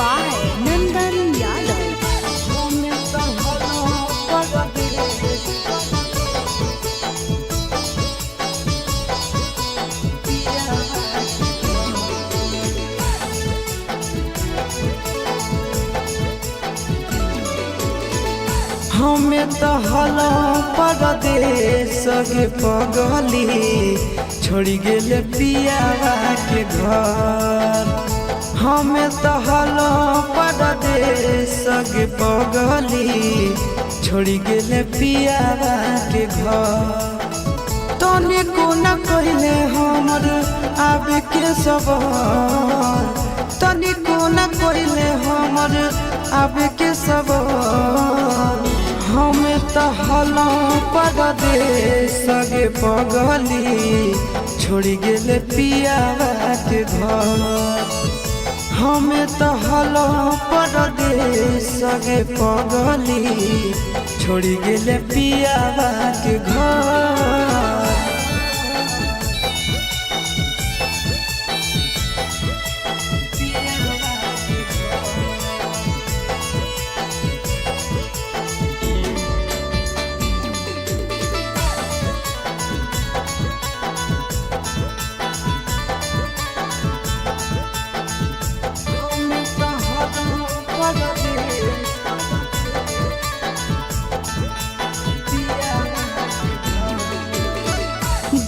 by Nandan Yadav. हमें तो हलो परदेश के पगली छोड़ी गेले पियावा के घर। हमें तो हलो परदेश के पगली छोड़ी गेले पियावा के घर। तनी को न कहले हमर आवे के सवाल, तनी को न कहले हमर आवे के सवाल। हमें तो हलो परदेश के पगली छोड़ी गेले पियावा के घर। हमें तो हलो परदेश के पगली छोड़ी गेले पियावा के घर।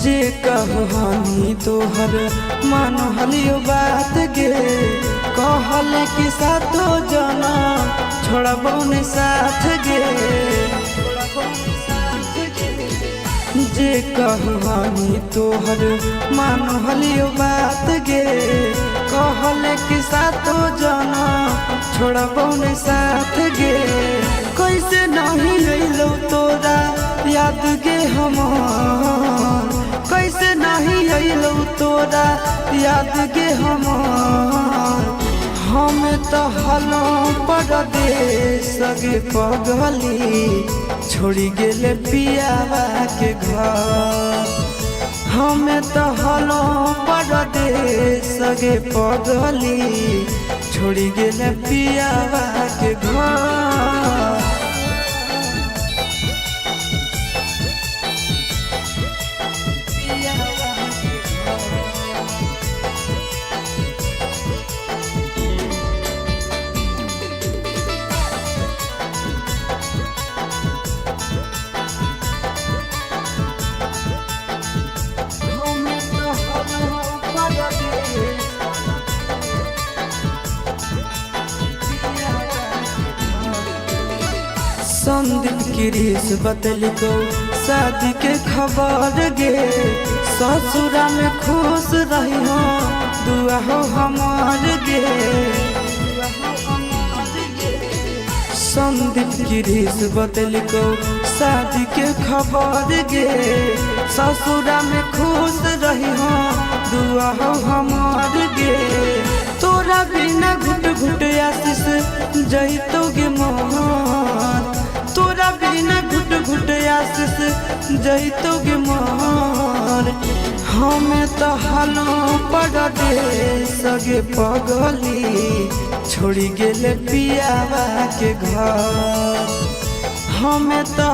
जे कहनी तोहर मान हलियो बात गे, कहल कि सातो जना छोड़बो ने साथ गे। जे कहनी तोहर मान हलियो बात गे, कहल कि सातो जना छोड़बो ने साथ गे। कैसे नहीं रहिलो तोरा याद गे हमार, कैसे नहीं अइलो तोरा याद गे हमार। हमें तो हलो परदेश के पगली छोड़ी गेले पियावा के घर। हमें तो हलो परदेश के पगली छोड़ी गेले पियावा के घर। संदीप गिरीश बतलिको शादी के खबर गे, ससुरा में खुश रही हो दुआ हो हमार गे। संदीप गिरीश बतलिको शादी के खबर गे, ससुरा में खुश रही हो दुआ हो हमार गे। तोरा बिना घुट घुट आशीष जइतो गे मोहन, तोरा बिना घुट घुट आशीष जइतो गे मोहन। हमें तो हलो परदेश के पगली छोड़ी गेले पियावा के घर। हमें तो